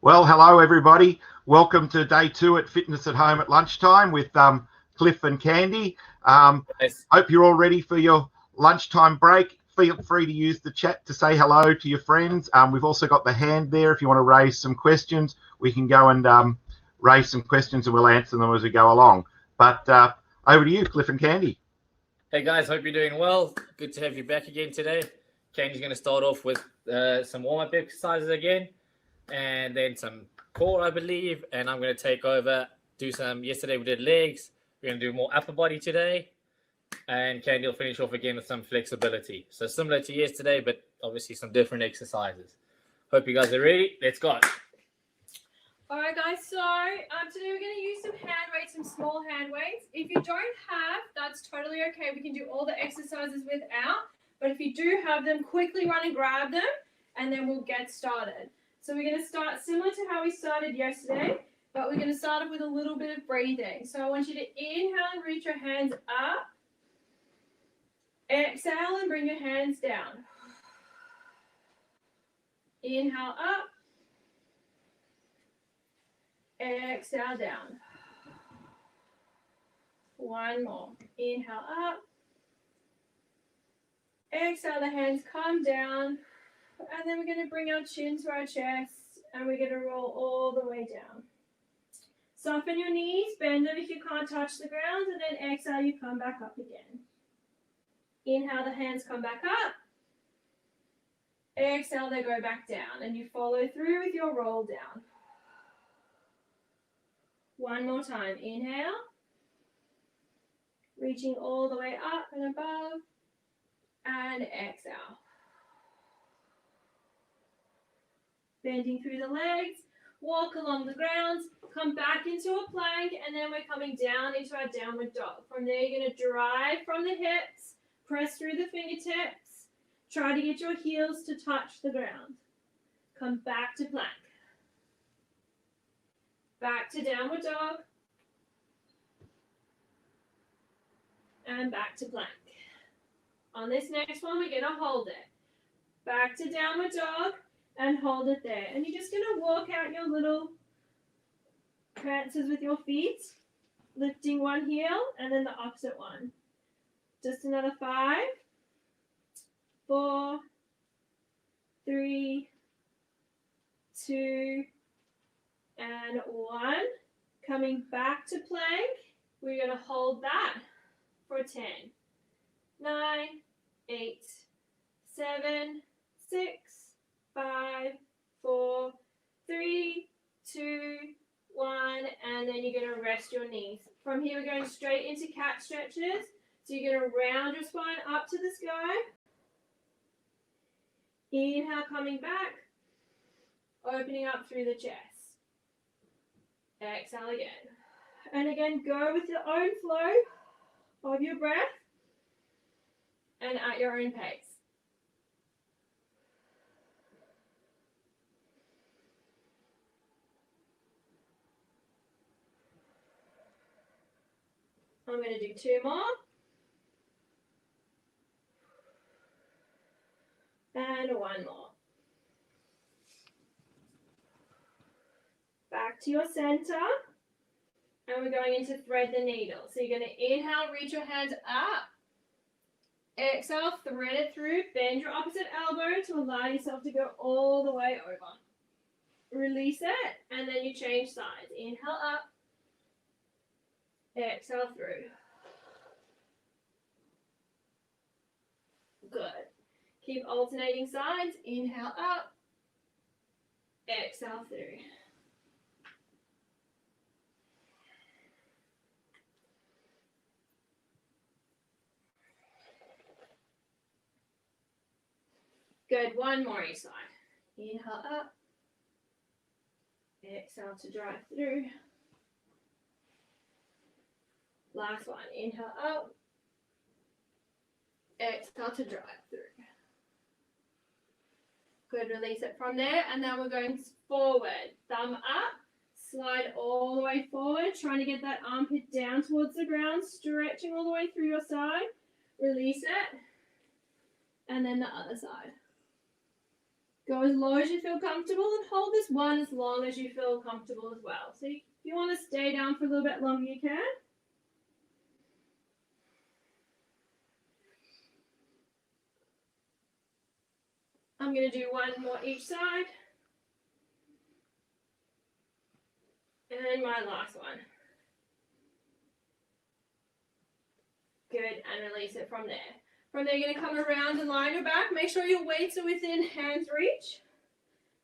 Well, hello everybody. Welcome to day 2 at Fitness at Home at lunchtime with Cliff and Kandi. Nice. Hope you're all ready for your lunchtime break. Feel free to use the chat to say hello to your friends. We've also got the hand there. If you want to raise some questions, we can go and raise some questions and we'll answer them as we go along. But over to you, Cliff and Kandi. Hey guys, hope you're doing well. Good to have you back again today. Kandi's going to start off with some warm-up exercises again, and then some core, I believe. And I'm going to take over, do some. Yesterday we did legs. We're going to do more upper body today, and Kandi will finish off again with some flexibility. So similar to yesterday, but obviously some different exercises. Hope you guys are ready. Let's go. All right, guys, so today we're going to use some hand weights, some small hand weights. If you don't have, that's totally okay. We can do all the exercises without. But if you do have them, quickly run and grab them, and then we'll get started. So we're going to start similar to how we started yesterday, but we're going to start off with a little bit of breathing. So I want you to inhale and reach your hands up. Exhale and bring your hands down. Inhale up. Exhale down. One more. Inhale up. Exhale, the hands come down. And then we're going to bring our chin to our chest. And we're going to roll all the way down. Soften your knees. Bend them if you can't touch the ground. And then exhale, you come back up again. Inhale, the hands come back up. Exhale, they go back down. And you follow through with your roll down. One more time. Inhale. Reaching all the way up and above. And exhale. Bending through the legs. Walk along the ground. Come back into a plank. And then we're coming down into our downward dog. From there, you're going to drive from the hips. Press through the fingertips. Try to get your heels to touch the ground. Come back to plank. Back to downward dog. And back to plank. On this next one, we're going to hold it. Back to downward dog and hold it there. And you're just going to walk out your little prances with your feet, lifting one heel and then the opposite one. Just another 5, 4, 3, 2, and 1. Coming back to plank. We're going to hold that for 10, 9, 8, 7, 6, 5, 4, 3, 2, 1, and then you're going to rest your knees. From here, we're going straight into cat stretches. So you're going to round your spine up to the sky. Inhale, coming back. Opening up through the chest. Exhale again. And again, go with your own flow of your breath and at your own pace. I'm going to do 2 more. And 1 more. Back to your center. And we're going into thread the needle. So you're going to inhale, reach your hands up. Exhale, thread it through. Bend your opposite elbow to allow yourself to go all the way over. Release it, and then you change sides. Inhale up. Exhale through. Good. Keep alternating sides. Inhale up. Exhale through. Good. One more each side. Inhale up. Exhale to drive through. Last one. Inhale up. Exhale to drive through. Good. Release it from there. And now we're going forward. Thumb up. Slide all the way forward. Trying to get that armpit down towards the ground. Stretching all the way through your side. Release it. And then the other side. Go as low as you feel comfortable and hold this one as long as you feel comfortable as well. So if you want to stay down for a little bit longer, you can. I'm going to do one more each side. And my last one. Good, and release it from there. From there, you're going to come around and lie on your back. Make sure your weights are within hands reach.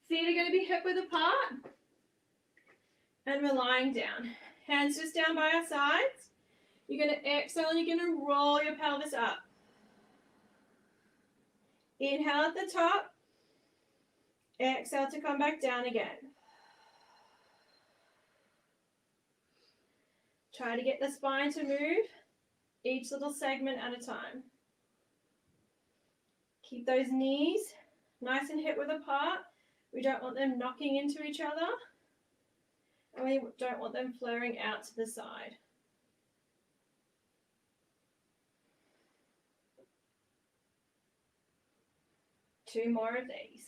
Feet are going to be hip width apart. And we're lying down. Hands just down by our sides. You're going to exhale and you're going to roll your pelvis up. Inhale at the top. Exhale to come back down again. Try to get the spine to move each little segment at a time. Keep those knees nice and hip width apart. We don't want them knocking into each other. And we don't want them flaring out to the side. Two more of these.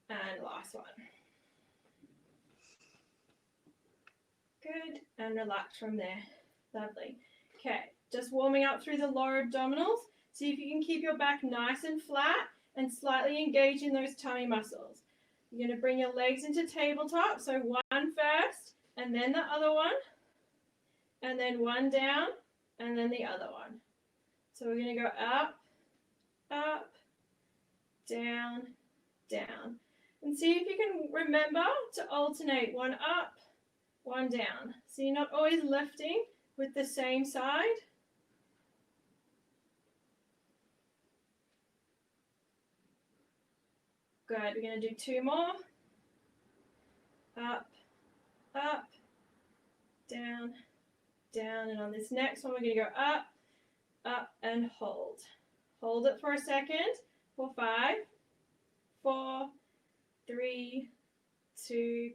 And last one. Good, and relax from there. Lovely. Okay, just warming up through the lower abdominals. See if you can keep your back nice and flat and slightly engage in those tummy muscles. You're going to bring your legs into tabletop. So one first, and then the other one, and then one down, and then the other one. So we're going to go up, up, down, down. And see if you can remember to alternate one up, one down. So you're not always lifting with the same side. Good, we're going to do two more. Up, up, down, down. And on this next one, we're going to go up, up, and hold. Hold it for a second for 5, 4, 3, 2,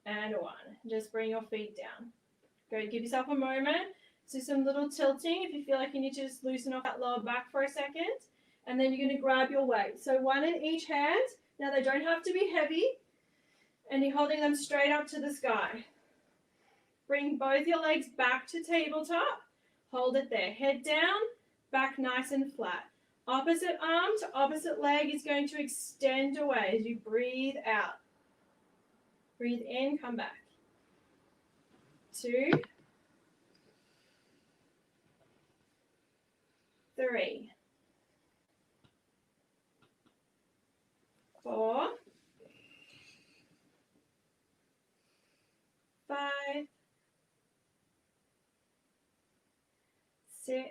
and 1. Just bring your feet down. Go, give yourself a moment. Do some little tilting if you feel like you need to just loosen off that lower back for a second. And then you're going to grab your weight. So one in each hand. Now they don't have to be heavy. And you're holding them straight up to the sky. Bring both your legs back to tabletop. Hold it there. Head down, back nice and flat. Opposite arm to opposite leg is going to extend away as you breathe out. Breathe in, come back. 2, 3, 4, 5, 6,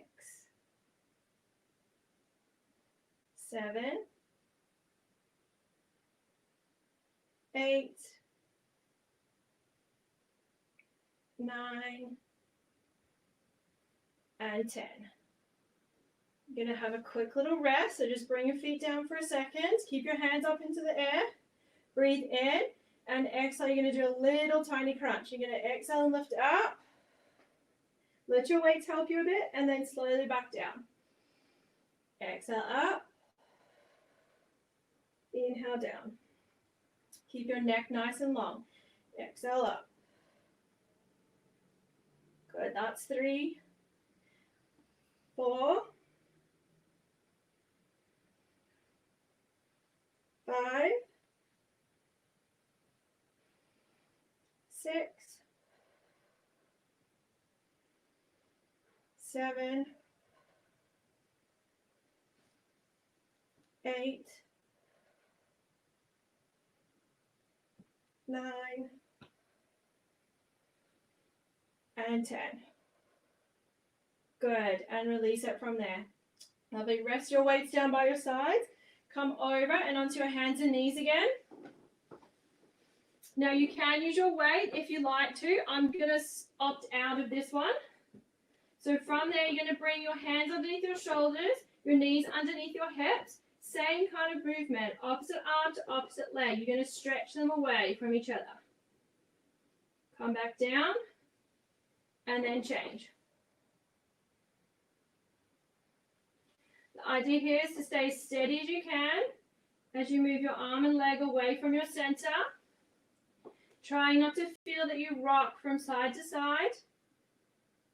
7, 8, 9, and 10. You're going to have a quick little rest, so just bring your feet down for a second. Keep your hands up into the air. Breathe in, and exhale. You're going to do a little tiny crunch. You're going to exhale and lift up. Let your weights help you a bit, and then slowly back down. Exhale up. Inhale down. Keep your neck nice and long. Exhale up. Good, that's 3, 4, 5, 6, 7, 8, 9, and 10. Good, and release it from there. Lovely, rest your weights down by your sides. Come over and onto your hands and knees again. Now you can use your weight if you like to. I'm going to opt out of this one. So from there, you're going to bring your hands underneath your shoulders, your knees underneath your hips. Same kind of movement, opposite arm to opposite leg. You're going to stretch them away from each other. Come back down and then change. The idea here is to stay steady as you can as you move your arm and leg away from your center. Trying not to feel that you rock from side to side,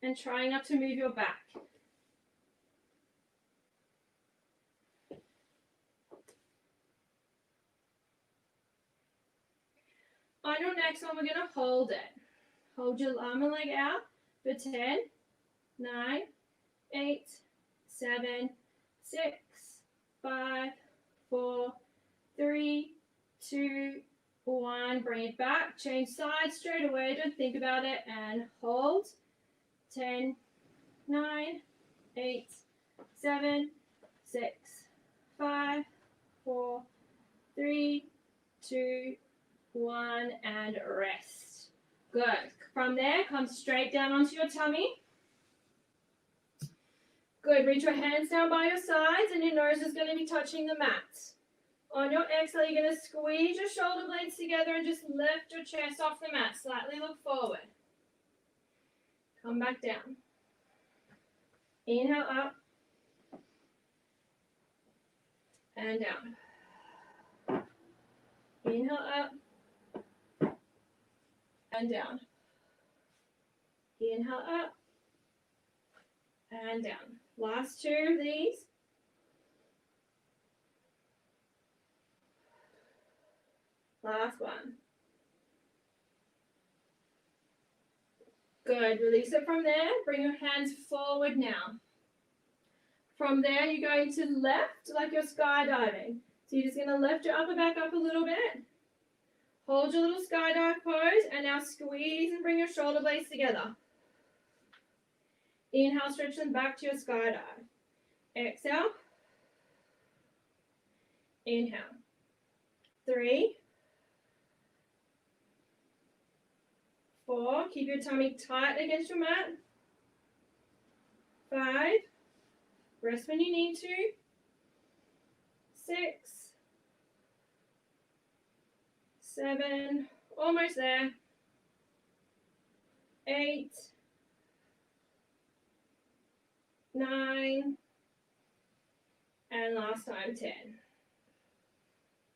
and trying not to move your back. On your next one, we're going to hold it. Hold your arm and leg out for 10, 9, 8, 7, 6, 5, 4, 3, 2, 1. Bring it back. Change sides straight away. Don't think about it. And hold. 10, 9, 8, 7, 6, 5, 4, 3, 2, 1, and rest. Good. From there, come straight down onto your tummy. Good. Reach your hands down by your sides, and your nose is going to be touching the mat. On your exhale, you're going to squeeze your shoulder blades together and just lift your chest off the mat. Slightly look forward. Come back down. Inhale up. And down. Inhale up. And down. Inhale up. And down. Last two of these. Last one. Good. Release it from there. Bring your hands forward now. From there, you're going to left like you're skydiving. So you're just going to lift your upper back up a little bit. Hold your little skydive pose, and now squeeze and bring your shoulder blades together. Inhale, stretch them back to your skydive. Exhale. Inhale. 3, 4, keep your tummy tight against your mat. 5, rest when you need to. 6, 7, almost there. 8, 9, and last time 10.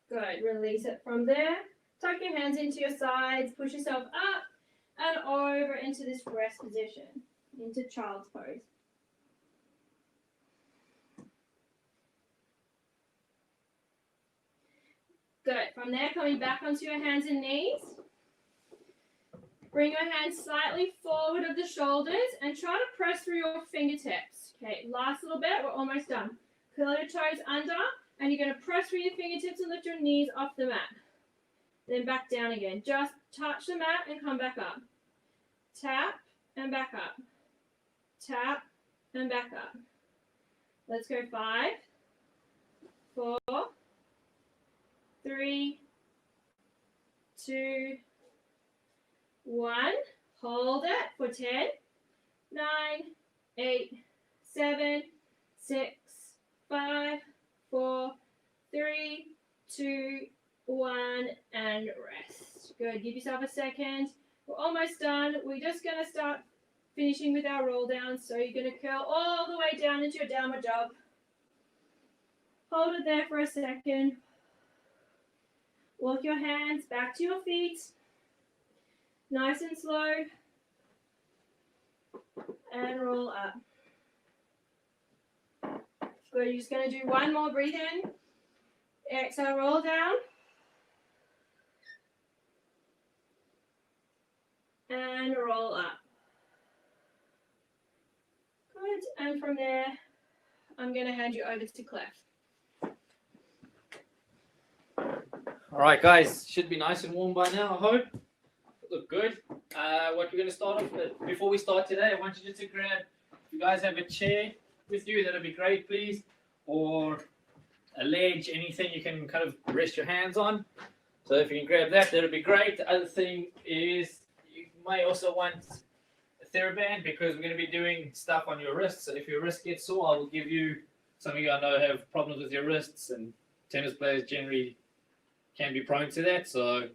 Good, release it from there. Tuck your hands into your sides, push yourself up and over into this rest position, into child's pose. Good, from there coming back onto your hands and knees. Bring your hands slightly forward of the shoulders and try to press through your fingertips. Okay, last little bit, we're almost done. Curl your toes under, and you're going to press through your fingertips and lift your knees off the mat. Then back down again. Just touch the mat and come back up. Tap and back up. Tap and back up. Let's go 5, 4, 3, 2, 1. Hold it for 10, 9, 8, 7, 6, 5, 4, 3, 2, 1, and rest. Good. Give yourself a second. We're almost done. We're just going to start finishing with our roll down. So you're going to curl all the way down into your downward dog. Hold it there for a second. Walk your hands back to your feet. Nice and slow. And roll up. Good. You're just going to do one more breathe in. Exhale, roll down. And roll up. Good. And from there, I'm going to hand you over to Clef. All right, guys. Should be nice and warm by now, I hope. Look good. What we're going to start off with, before we start today, I want you just to grab, if you guys have a chair with you, that'll be great, please. Or a ledge, anything you can kind of rest your hands on. So if you can grab that, that'll be great. The other thing is you may also want a TheraBand because we're going to be doing stuff on your wrists. So if your wrist gets sore, I will give you, some of you I know have problems with your wrists, and tennis players generally can be prone to that. So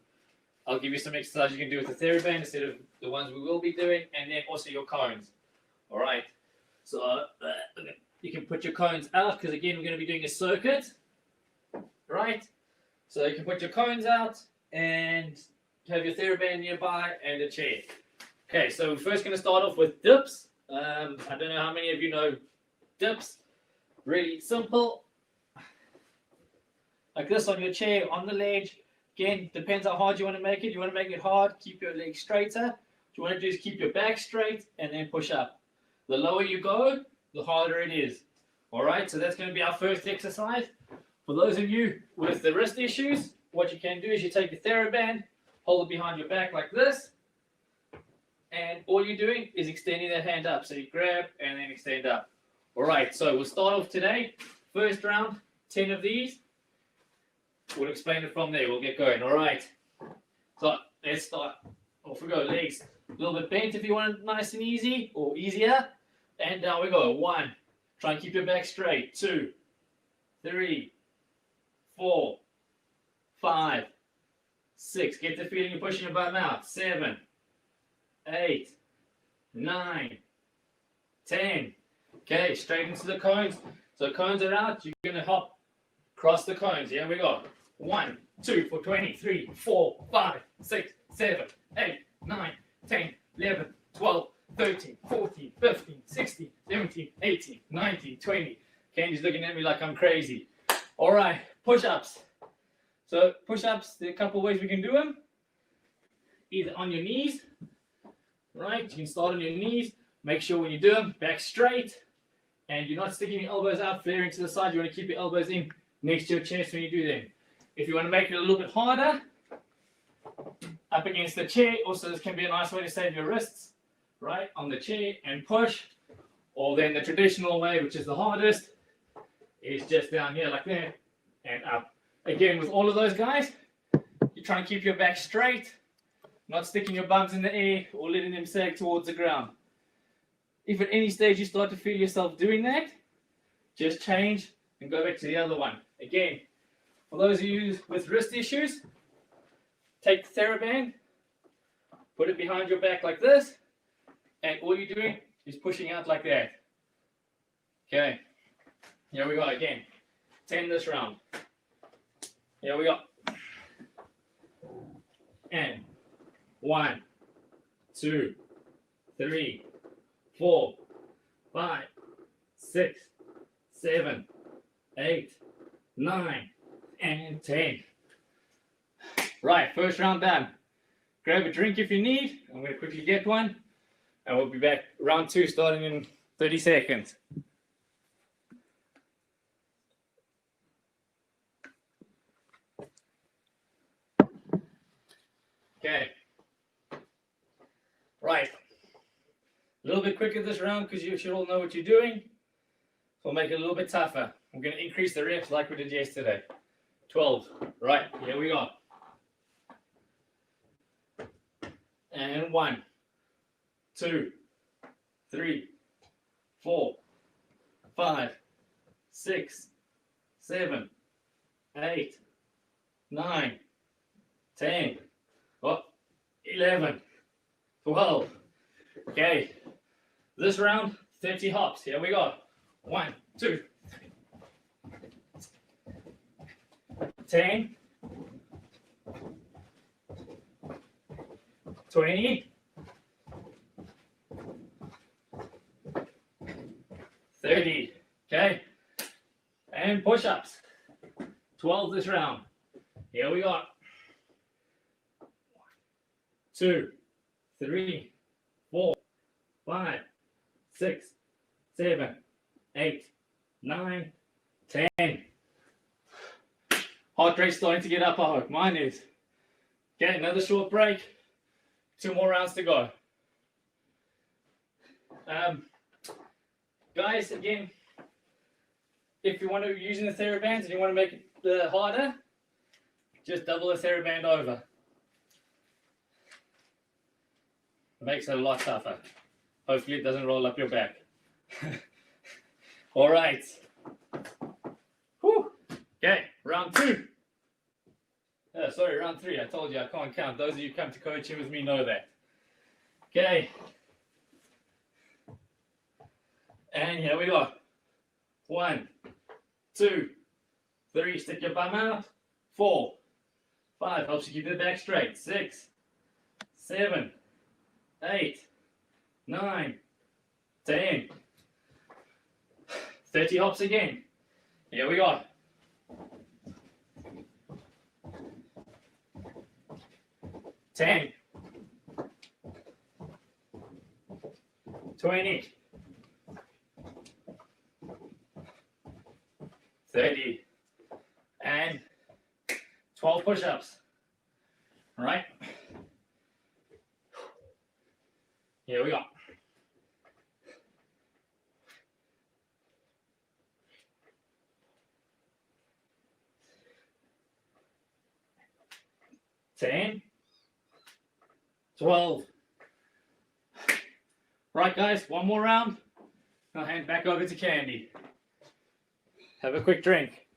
I'll give you some exercise you can do with the TheraBand instead of the ones we will be doing, and then also your cones. All right. So you can put your cones out because again we're going to be doing a circuit, right? So you can put your cones out and have your TheraBand nearby and a chair. Okay, so we're first going to start off with dips. I don't know how many of you know dips. Really simple. Like this on your chair, on the ledge. Again, depends how hard you want to make it. You want to make it hard, keep your legs straighter. What you want to do is keep your back straight and then push up. The lower you go, the harder it is. All right, so that's going to be our first exercise. For those of you with the wrist issues, what you can do is you take your TheraBand, hold it behind your back like this, and all you're doing is extending that hand up. So you grab and then extend up. All right, so we'll start off today. First round, 10 of these. We'll explain it from there. We'll get going. All right. So let's start. Off we go. Legs a little bit bent if you want it nice and easy or easier. And down we go. 1. Try and keep your back straight. 2, 3, 4, 5, 6. Get the feeling you're pushing your bum out. 7, 8, 9, 10. Okay, straight into the cones. So cones are out. You're going to hop across the cones. Here we go. 1, 2 for 20, 3, 4, 5, 6, 7, 8, 9, 10, 11, 12, 13, 14, 15, 16, 17, 18, 19, 20. Kandi's looking at me like I'm crazy. All right, push-ups. So push-ups, there are a couple of ways we can do them. Either on your knees, right? You can start on your knees. Make sure when you do them, back straight. And you're not sticking your elbows out, flaring to the side. You want to keep your elbows in next to your chest when you do them. If you want to make it a little bit harder, up against the chair. Also, this can be a nice way to save your wrists, right? On the chair and push. Or then the traditional way, which is the hardest, is just down here like that and up. Again, with all of those guys, you're trying to keep your back straight, not sticking your bums in the air or letting them sag towards the ground. If at any stage you start to feel yourself doing that, just change and go back to the other one. Again, for those of you with wrist issues, take the TheraBand, put it behind your back like this, and all you're doing is pushing out like that. Okay, here we go again. 10 this round. Here we go. And 1, 2, 3, 4, 5, 6, 7, 8, 9, and 10. Right, first round done. Grab a drink if you need. I'm going to quickly get one. And we'll be back round 2 starting in 30 seconds. Okay. Right. A little bit quicker this round because you should all know what you're doing. So we'll make it a little bit tougher. I'm going to increase the reps like we did yesterday. 12. Right, here we go. And 1, 2, 3, 4, 5, 6, 7, 8, 9, 10, 11, 12. Okay, this round, 30 hops. Here we go. 1, 2, 3, 10, 20, 30. Okay, and push-ups. 12 this round. Here we go. 2, 3, 4, 5, 6, 7, 8, 9, 10. Heart rate's starting to get up, I hope. Mine is. Okay, another short break. 2 more rounds to go. Guys, again, if you want to be using the TheraBands and you want to make it harder, just double the TheraBand over. It makes it a lot tougher. Hopefully it doesn't roll up your back. All right. Whew. Okay, round 2. Sorry, round 3. I told you I can't count. Those of you who come to coaching with me know that. Okay. And here we go. 1, 2, 3. Stick your bum out. 4, 5. Helps you keep the back straight. 6, 7, 8, 9, 10. 30 hops again. Here we go. 10, 20, 30, and 12 push-ups. All right. Here we go. Ten, 12. Right, guys, one more round. I'll hand back over to Kandi. Have a quick drink.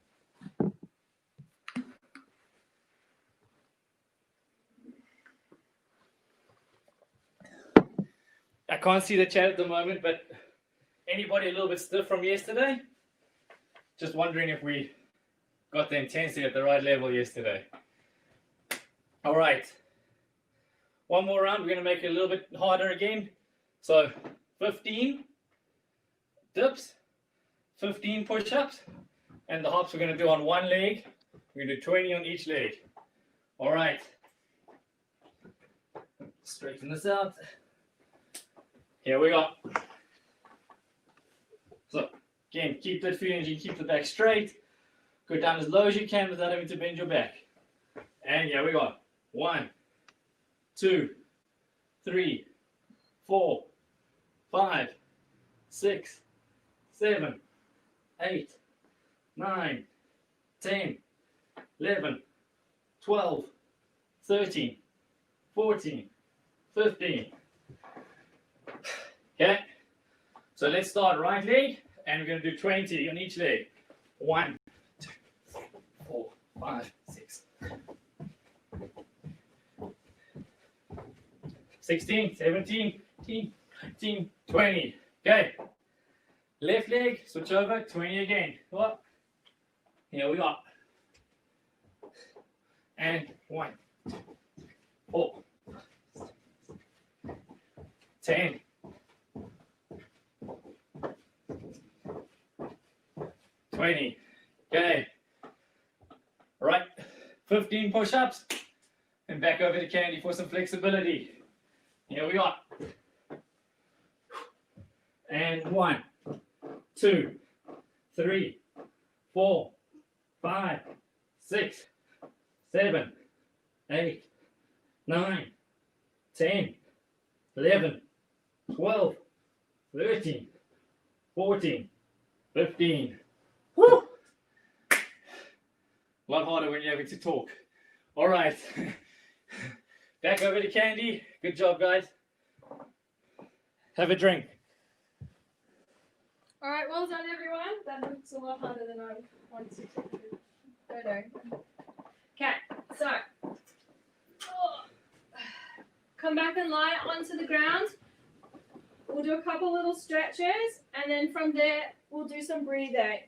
I can't see the chat at the moment, but anybody a little bit stiff from yesterday? Just wondering if we got the intensity at the right level yesterday. All right. One more round. We're going to make it a little bit harder again. So 15 dips, 15 push-ups, and the hops we're going to do on one leg. We're going to do 20 on each leg. All right. Straighten this out. Here we go. So again, keep that free energy, keep the back straight. Go down as low as you can without having to bend your back. And here we go. 1, 2, 3, 4, 5, 6, 7, 8, 9, 10, 11, 12, 13, 14, 15. Okay, so let's start right leg, and we're going to do 20 on each leg. 1, 2, 3, 4, 5, 6, 16, 17, 18, 19, 20. Okay, left leg, switch over, 20 again. Go up. Here we go. And 1, 2, 4, 10. 20. Okay. All right. 15 push-ups. And back over to Kandi for some flexibility. Here we are. And 1, 2, 3, 4, 5, 6, 7, 8, 9, 10, 11, 12, 13, 14, 15. Woo! A lot harder when you're having to talk. All right. Back over to Kandi. Good job, guys. Have a drink. All right, well done, everyone. That looks a lot harder than I wanted to do. Okay, so come back and lie onto the ground. We'll do a couple little stretches, and then from there, we'll do some breathing.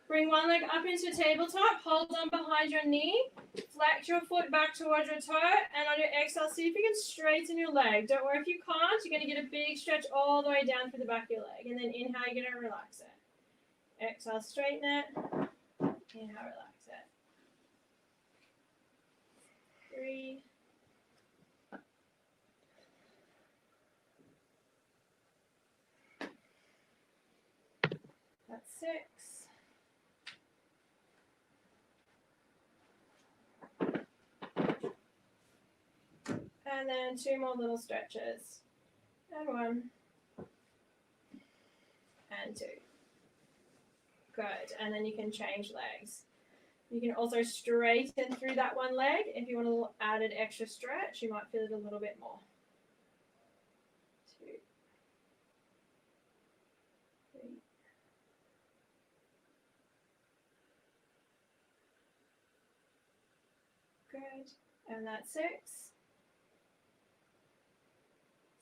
Bring one leg up into tabletop, hold on behind your knee, flex your foot back towards your toe, and on your exhale, see if you can straighten your leg. Don't worry if you can't, you're going to get a big stretch all the way down through the back of your leg, and then inhale, you're going to relax it. Exhale, straighten it, inhale, relax it. 3, that's 6. And then 2 more little stretches. And 1. And 2. Good. And then you can change legs. You can also straighten through that one leg. If you want a little added extra stretch, you might feel it a little bit more. 2, 3. Good. And that's 6.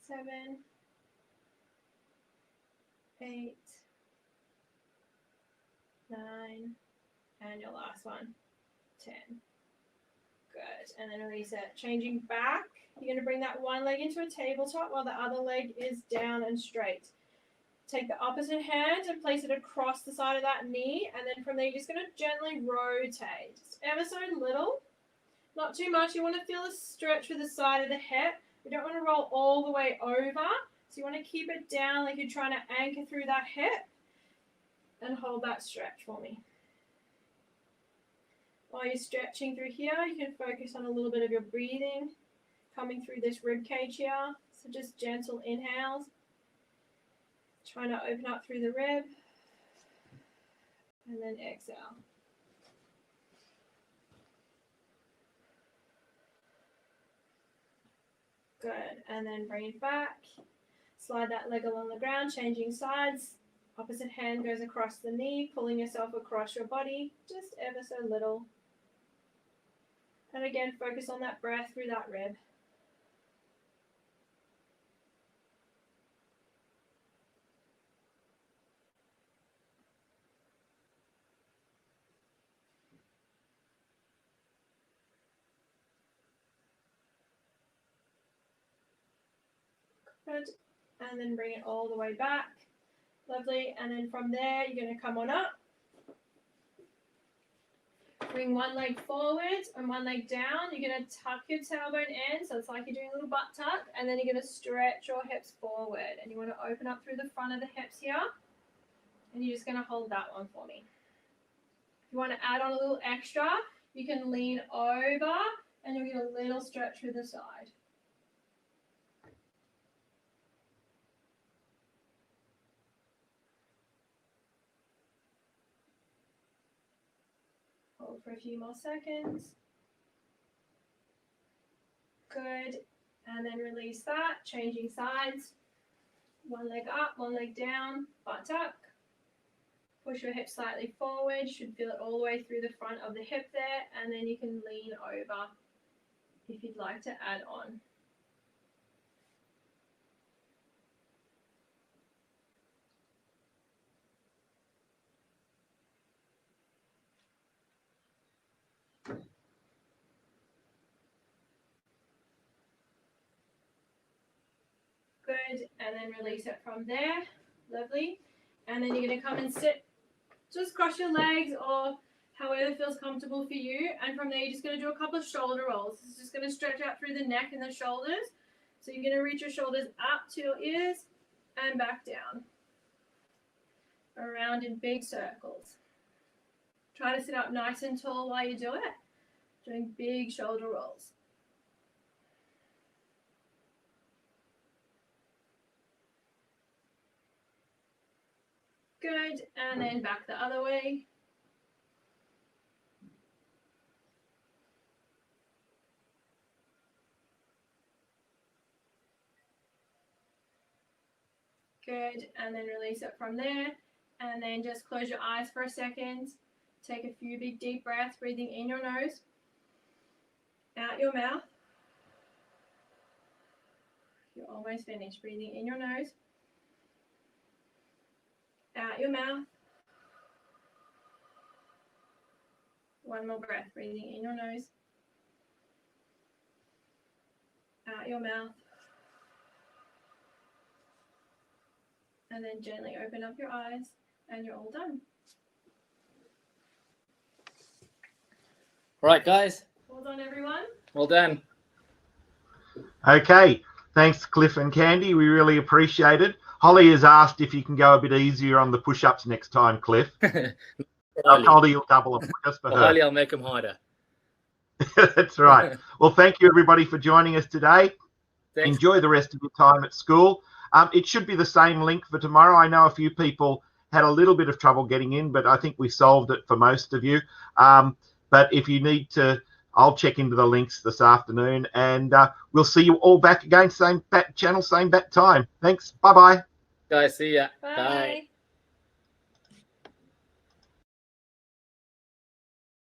7, 8, 9, and your last one, 10. Good, and then release it. Changing back, you're going to bring that one leg into a tabletop while the other leg is down and straight. Take the opposite hand and place it across the side of that knee, and then from there you're just going to gently rotate. Just ever so little, not too much. You want to feel a stretch with the side of the hip. You don't want to roll all the way over, so you want to keep it down like you're trying to anchor through that hip, and hold that stretch for me. While you're stretching through here, you can focus on a little bit of your breathing coming through this rib cage here. So just gentle inhales, trying to open up through the rib, and then exhale. Good, and then bring it back. Slide that leg along the ground, changing sides. Opposite hand goes across the knee, pulling yourself across your body, just ever so little. And again, focus on that breath through that rib. Good. And then bring it all the way back. Lovely. And then from there, you're going to come on up. Bring one leg forward and one leg down. You're going to tuck your tailbone in, so it's like you're doing a little butt tuck, and then you're going to stretch your hips forward. And you want to open up through the front of the hips here, and you're just going to hold that one for me. If you want to add on a little extra, you can lean over, and you'll get a little stretch through the side. Hold for a few more seconds. Good. And then release that, changing sides. One leg up, one leg down, butt tuck. Push your hips slightly forward. You should feel it all the way through the front of the hip there. And then you can lean over if you'd like to add on. Good, and then release it from there. Lovely. And then you're going to come and sit, just cross your legs or however feels comfortable for you. And from there, you're just going to do a couple of shoulder rolls. It's just going to stretch out through the neck and the shoulders. So you're going to reach your shoulders up to your ears and back down. Around in big circles. Try to sit up nice and tall while you do it. Doing big shoulder rolls. Good, and then back the other way. Good, and then release it from there. And then just close your eyes for a second. Take a few big deep breaths, breathing in your nose, out your mouth. You're almost finished. Breathing in your nose, out your mouth. One more breath, breathing in your nose, out your mouth. And then gently open up your eyes, and you're all done. All right, guys. Well done, everyone. Well done. Okay. Thanks, Cliff and Kandi. We really appreciate it. Holly has asked if you can go a bit easier on the push-ups next time, Cliff. I told her you'll double them just for her. Holly, I'll make them harder. That's right. Well, thank you, everybody, for joining us today. Thanks. Enjoy the rest of your time at school. It should be the same link for tomorrow. I know a few people had a little bit of trouble getting in, but I think we solved it for most of you. But if you need to, I'll check into the links this afternoon, and we'll see you all back again, same bat channel, same bat time. Thanks. Bye-bye. Guys, see ya. Bye.